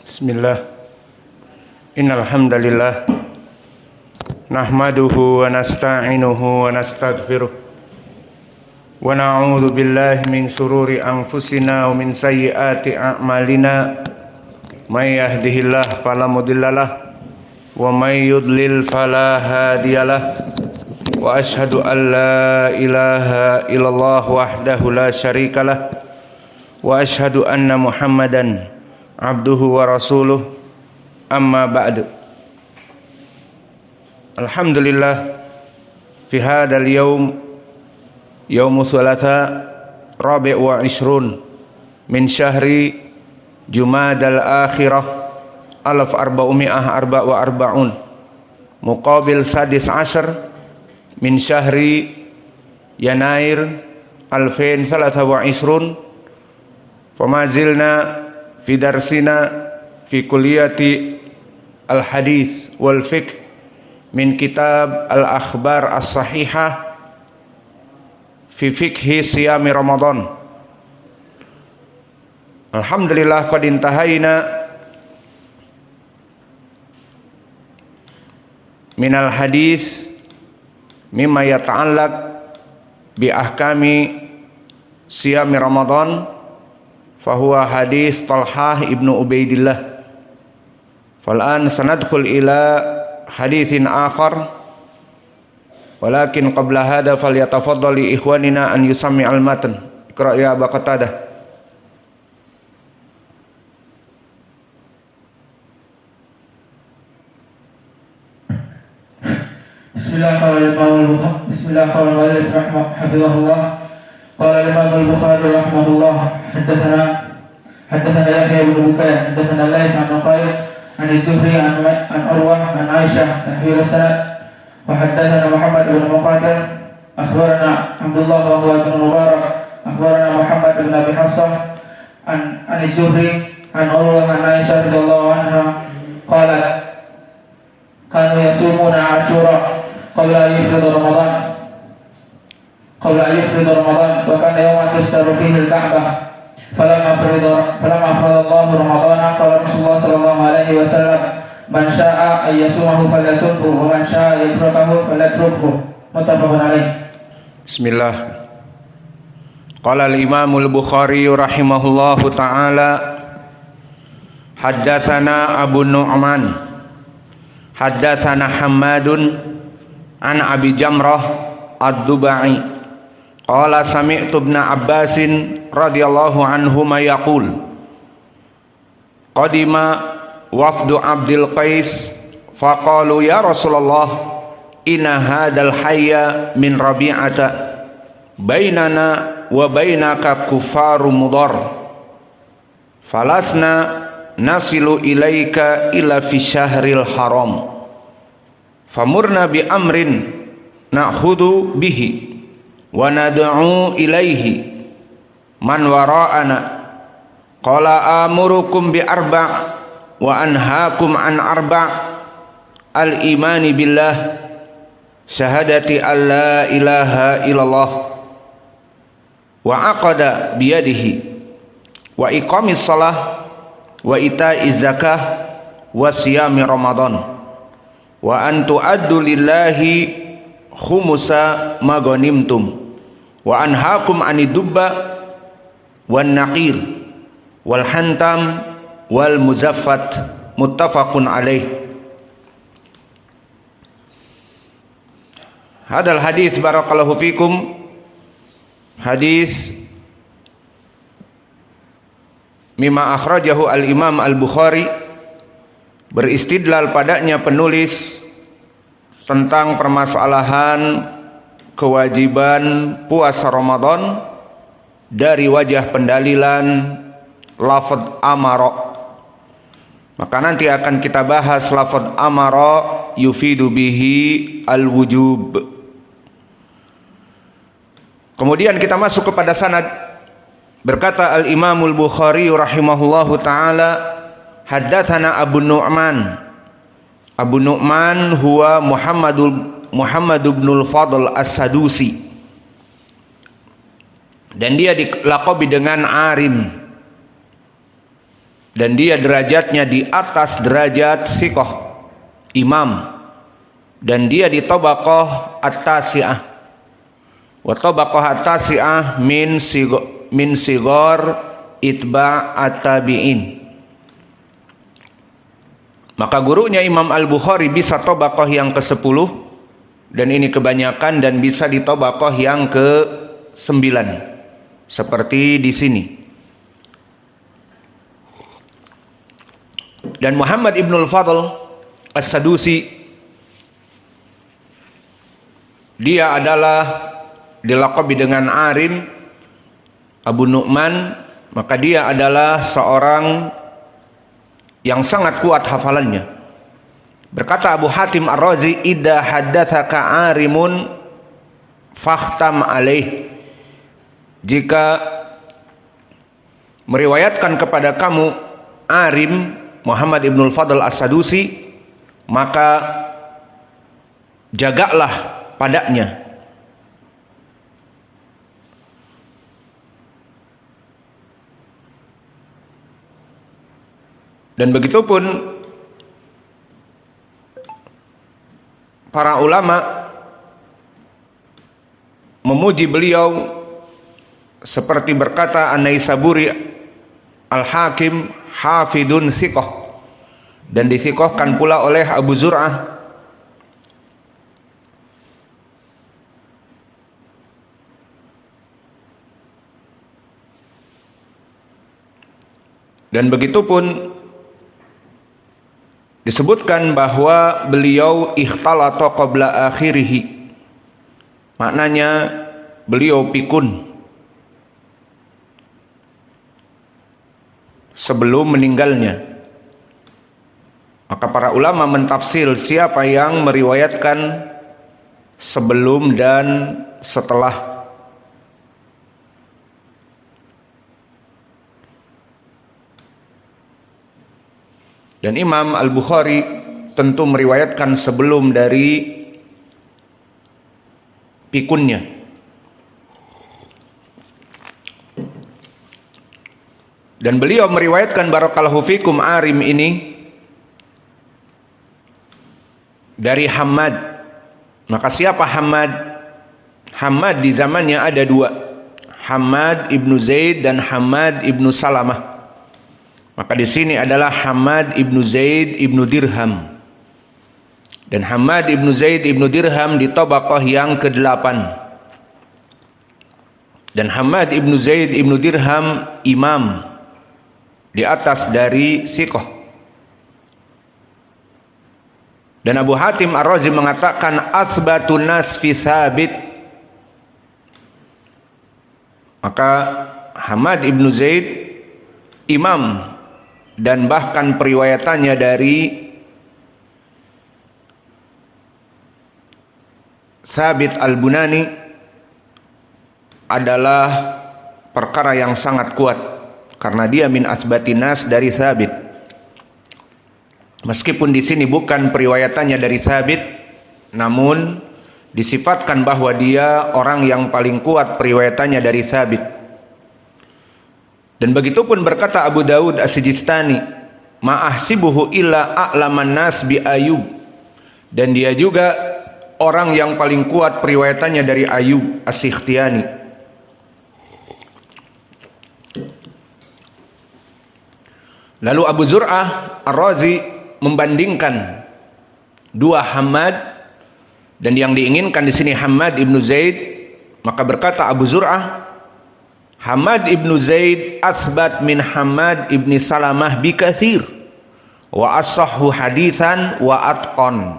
Bismillah. Innal hamdalillah nahmaduhu wa nasta'inuhu wa nastaghfiruh wa na'udzu billahi min shururi anfusina wa min sayyiati a'malina. May yahdihillahu fala mudhillalah wa may yudlil fala hadiyalah. Wa asyhadu an la ilaha illallah wahdahu la syarikalah wa asyhadu anna Muhammadan abduhu wa rasuluh. Amma ba'du. Alhamdulillah fi hadzal yaum yaumu thulatha rabi' wa ishrun min syahri Jumadal akhirah 1444 muqabil sadis ashar min syahri Yanair 2023. Famazilna fi darsina fi kulliyati al-hadis wal fiqh min kitab al-akhbar as-sahihah fi fiqhi siyami Ramadan. Alhamdulillah qad intahaina minal hadis mimma yata'allaq bi ahkami siyami Ramadan. Fahuwa hadis Talhah ibnu Ubaidillah. Fal'an sanadkhul ila hadithin akhar, walakin qabla hadha falyatafaddal li ikhwanina an yusammi al-matan. Iqra' ya Aba Qatadah. Bismillahirrahmanirrahim. Hafizahullah. Qala Imam Al-Bukhari rahimahullah, haddathana Yahya bin Bukayr, haddathana Laits an Uqayl an Zuhri an Urwah an Aisyah tahwil sanad, wa haddathana Muhammad bin Muqatil akhbarana Abdullah wa huwa bin Mubarak akhbarana Muhammad bin Abi Hafsah an Zuhri an Urwah an Aisyah radhiyallahu anha qalat kanu yasumuna Ashura qabla an yufrida Ramadan wa kana yawman tustaru fihi al-Ka'bah falamma farada Allah Ramadan qala Rasulullah sallallahu alaihi wasallam man syaa'a ay yasumahu falyasumhu wa man syaa'a yatrukahu falyatrukhu. Muttafaqun alaih. Bismillah. Qala al-Imam al-Bukhari rahimahullahu ta'ala haddatsana Abu Nu'man haddatsana Hammadun an Abi Jamrah ad-Dubai qala sami'tu ibn Abbasin radhiyallahu anhuma yaqul qadima wafdu Abdul Qais faqalu ya Rasulullah inna hadal hayya min Rabi'ata bainana wa bainaka kuffaru mudar falasna nasilu ilaika ila fi syahril haram famurna bi amrin na'khudhu bihi wa nad'u ilaihi man wara'ana qala amurukum bi arba' wa anhaakum an arba' al-imani billah syahadati an la ilaha illallah wa aqada biyadihi wa iqamis salah wa ita'iz zakah wa siyami Ramadan wa an tu'addu lillahi khumusa maghanimtum wa anhaakum anid dubba wan naqir wal hantam wal muzaffat. Muttafaqun alaih. Hadal hadis barakallahu fikum hadis mimma akhrajahu al-Imam al-Bukhari, beristidlal padanya penulis tentang permasalahan kewajiban puasa Ramadan dari wajah pendalilan lafaz amara. Maka nanti akan kita bahas lafaz amara yufidu bihi al-wujub. Kemudian kita masuk kepada sanad. Berkata al-Imam al-Bukhari rahimahullahu taala haddatsana Abu Nu'man. Abu Nu'man huwa Muhammad ibnul Fadl as-Sadusi, dan dia dilaqabi dengan Arim. dan dia derajatnya di atas derajat thiqah, imam, dan dia di tabaqah at-tasi'ah. Wa tabaqah at-tasi'ah min sigar itba' at-tabi'in. Maka gurunya Imam Al-Bukhari bisa tabaqah yang ke-10, dan ini kebanyakan, dan bisa di tabaqah yang ke-9 seperti di sini. Dan Muhammad Ibnul Fadl As-Sadusi, dia adalah dilaqabi dengan Arim Abu Nu'man, maka dia adalah seorang yang sangat kuat hafalannya. Berkata Abu Hatim Ar-Razi, idza haddatsaka Arimun fakhtam alaih. Jika meriwayatkan kepada kamu Arim Muhammad Ibnul Fadl As-Sadusi, maka jagalah padanya. Dan begitupun para ulama memuji beliau, seperti berkata An-Naisaburi Al-Hakim hafidun thiqah, dan dithiqahkan pula oleh Abu Zur'ah. Dan begitupun disebutkan bahwa beliau ikhtalata qabla akhirih, maknanya beliau pikun sebelum meninggalnya. Maka para ulama mentafsir siapa yang meriwayatkan sebelum dan setelah. Dan Imam Al-Bukhari tentu meriwayatkan sebelum dari pikunnya. Dan beliau meriwayatkan barakallahu fikum Arim ini dari Hammad. Maka siapa Hammad? Hammad di zamannya ada dua, Hammad ibnu Zaid dan Hammad ibnu Salamah. Maka di sini adalah Hammad ibnu Zaid ibnu Dirham. Dan Hammad ibnu Zaid ibnu Dirham di tabaqah yang ke-8. Dan Hammad ibnu Zaid ibnu Dirham imam di atas dari thiqah. Dan Abu Hatim Ar-Razi mengatakan asbatun nas fi Thabit. Maka Hammad ibnu Zaid imam, dan bahkan periwayatannya dari Thabit Al-Bunani adalah perkara yang sangat kuat, karena dia min asbatinas dari Thabit. Meskipun di sini bukan periwayatannya dari Thabit, namun disifatkan bahwa dia orang yang paling kuat periwayatannya dari Thabit. Dan begitupun berkata Abu Dawud As-Sijistani, ma'ahsibuhu illa a'laman nas bi Ayub. Dan dia juga orang yang paling kuat periwayatannya dari Ayub As-Sikhtiyani. Lalu Abu Zur'ah Ar-Razi membandingkan dua Hammad, dan yang diinginkan di sini Hammad ibnu Zaid. Maka berkata Abu Zur'ah, Hammad ibnu Zaid athbat min Hammad ibni Salamah bikathir wa asahhu hadithan wa atqan.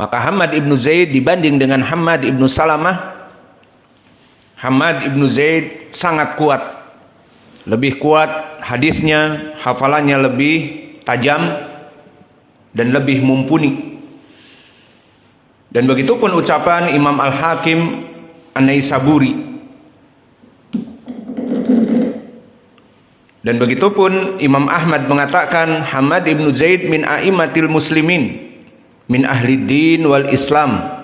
Maka Hammad ibnu Zaid dibanding dengan Hammad ibnu Salamah, Hammad ibnu Zaid sangat kuat, lebih kuat hadisnya, hafalannya lebih tajam dan lebih mumpuni. Dan begitupun ucapan Imam Al-Hakim An-Naisaburi. Dan begitupun Imam Ahmad mengatakan Hammad ibnu Zaid min a'immatil muslimin min ahli din wal Islam.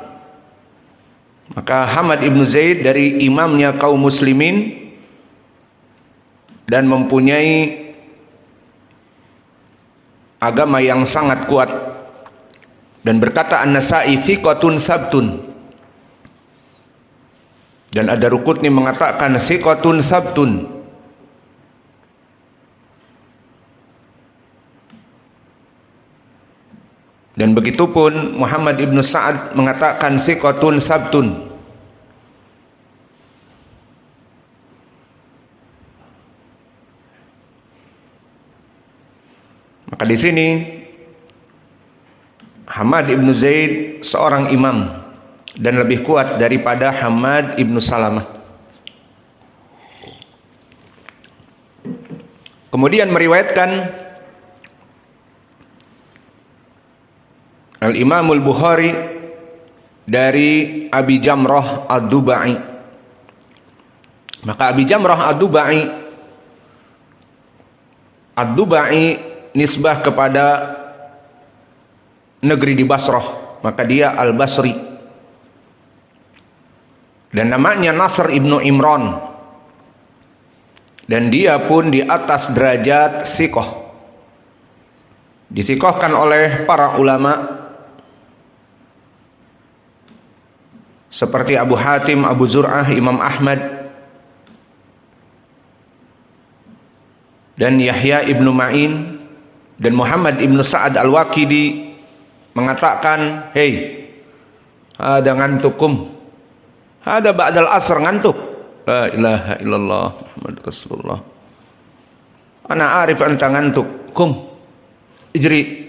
Maka Hammad ibnu Zaid dari imamnya kaum muslimin dan mempunyai agama yang sangat kuat. Dan berkata An-Nasa'i thiqatun sabtun. Dan Ad-Darqutni mengatakan thiqatun sabtun. Dan begitupun Muhammad ibnu Sa'ad mengatakan thiqatun sabtun. Maka di sini Hamad ibnu Zaid seorang imam dan lebih kuat daripada Hamad ibnu Salamah. Kemudian meriwayatkan Al-Imam Al-Bukhari dari Abi Jamrah Ad-Dubai. Maka Abi Jamrah Ad-Dubai nisbah kepada negeri di Basrah, maka dia Al-Basri. Dan namanya Nasr ibnu Imran, dan dia pun di atas derajat thiqah, disikohkan oleh para ulama seperti Abu Hatim, Abu Zur'ah, Imam Ahmad, dan Yahya ibnu Ma'in, dan Muhammad ibnu Sa'ad Al-Waqidi mengatakan, hei, ada ngantukum, ada ba'dal asr ngantuk. La ilaha illallah Muhammad Rasulullah. Ana arif anta ngantuk. Kum, ijri.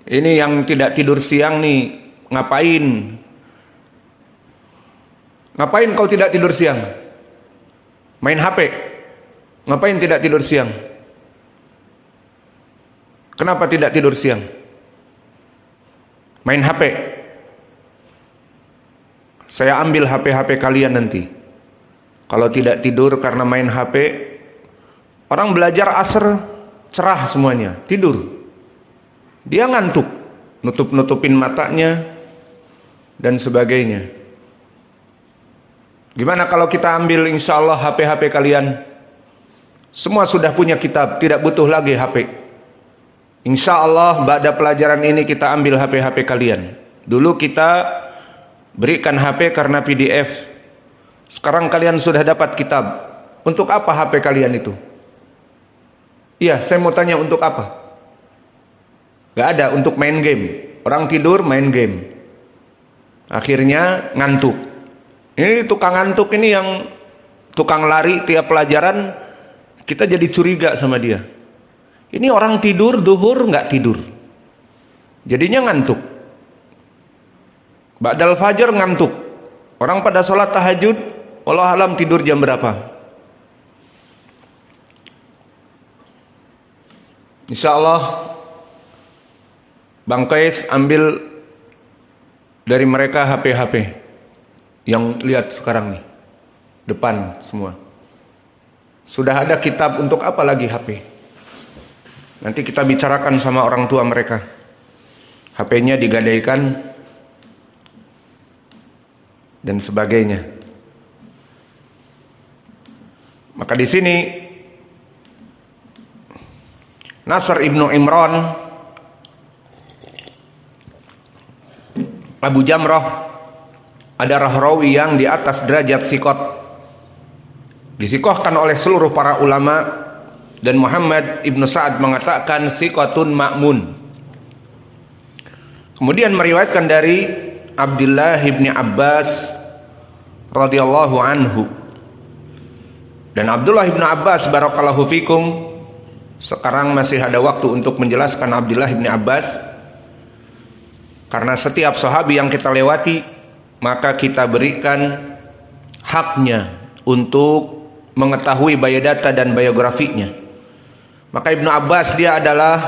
Ini yang tidak tidur siang nih, ngapain? Ngapain kau tidak tidur siang? Main HP. Ngapain tidak tidur siang? Kenapa tidak tidur siang? Main HP. Saya ambil HP-HP kalian nanti. Kalau tidak tidur karena main HP, orang belajar asar cerah semuanya, tidur. Dia ngantuk, nutup-nutupin matanya dan sebagainya. Gimana kalau kita ambil insya Allah HP-HP kalian? Semua sudah punya kitab, tidak butuh lagi HP. Insya Allah pada pelajaran ini kita ambil HP-HP kalian. Dulu kita berikan HP karena PDF. Sekarang kalian sudah dapat kitab. Untuk apa HP kalian itu? Iya, saya mau tanya untuk apa? Gak ada, untuk main game. Orang tidur main game. Akhirnya ngantuk. Ini tukang ngantuk ini yang tukang lari tiap pelajaran, kita jadi curiga sama dia. Ini orang tidur, duhur nggak tidur. Jadinya ngantuk. Ba'dal fajar ngantuk. Orang pada sholat tahajud, wallahu alam tidur jam berapa? Insya Allah Bang Kais ambil dari mereka HP-HP yang lihat sekarang nih, depan semua. Sudah ada kitab, untuk apa lagi HP? Nanti kita bicarakan sama orang tua mereka. HP-nya digadaikan dan sebagainya. Maka di sini Nasr ibnu Imran, Abu Jamrah adalah rawi yang di atas derajat thiqat, disikohkan oleh seluruh para ulama. Dan Muhammad ibnu Sa'ad mengatakan thiqatun ma'mun. Kemudian meriwayatkan dari Abdullah ibni Abbas radhiyallahu anhu. Dan Abdullah ibnu Abbas barakallahu fikum, sekarang masih ada waktu untuk menjelaskan Abdullah ibni Abbas, karena setiap sahabi yang kita lewati maka kita berikan haknya untuk mengetahui biodata dan biografinya. Maka Ibnu Abbas dia adalah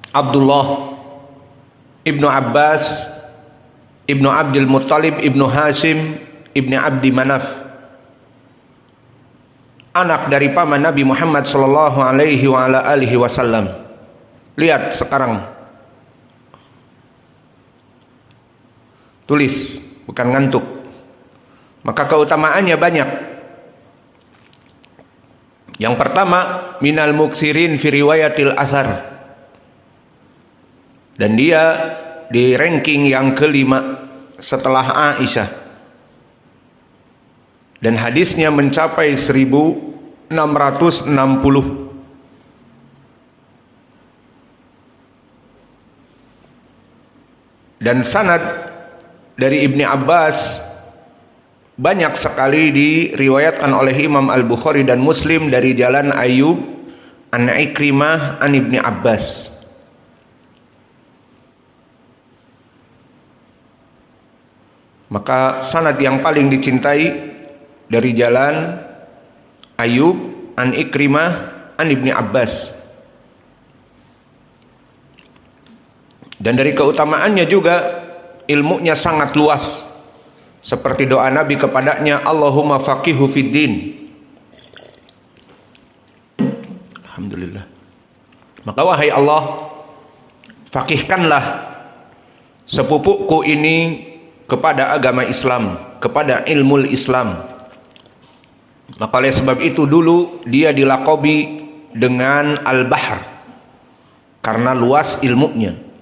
Abdullah Ibnu Abbas Ibnu Abdul Muttalib Ibnu Hashim Ibnu Abdi Manaf, anak dari paman Nabi Muhammad sallallahu alaihi wa ala alihi wasallam. Lihat sekarang, tulis, bukan ngantuk. Maka keutamaannya banyak. Yang pertama, minal muksirin fi riwayatil asar. Dan dia di ranking yang kelima setelah Aisyah. Dan hadisnya mencapai 1660. Dan sanad dari Ibni Abbas banyak sekali diriwayatkan oleh Imam Al-Bukhari dan Muslim dari jalan Ayyub an Ikrimah an Ibni Abbas. Maka sanad yang paling dicintai dari jalan Ayyub an Ikrimah an Ibni Abbas. Dan dari keutamaannya juga ilmunya sangat luas. Seperti doa Nabi kepadanya, Allahumma faqihu fiddin. Alhamdulillah. Maka wahai Allah, faqihkanlah sepupuku ini kepada agama Islam, kepada ilmu Islam. Maka oleh sebab itu dulu dia dilakobi dengan Al-Bahr karena luas ilmunya.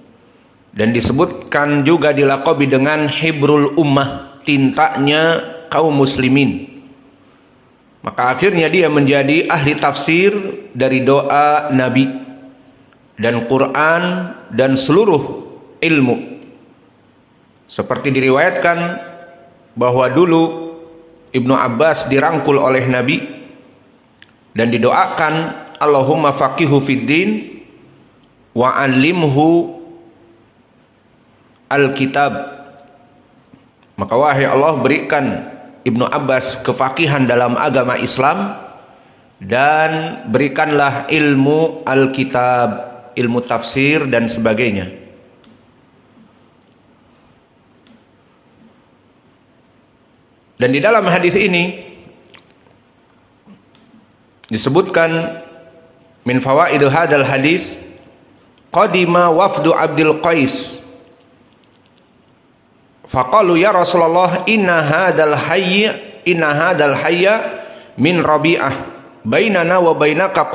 Dan disebutkan juga dilakobi dengan Hibrul Ummah, tintanya kaum muslimin. Maka akhirnya dia menjadi ahli tafsir dari doa Nabi dan Quran dan seluruh ilmu. Seperti diriwayatkan bahwa dulu Ibnu Abbas dirangkul oleh Nabi dan didoakan, Allahumma faqihu fiddin wa 'allimhu Alkitab. Maka wahai Allah, berikan Ibnu Abbas kefakihan dalam agama Islam dan berikanlah ilmu Alkitab, ilmu tafsir dan sebagainya. Dan di dalam hadis ini disebutkan min fawaid hadal hadis, qadima wafdu Abdul Qais faqalu ya Rasulullah inna hadal hayya min Rabi'ah bainana wa bainaka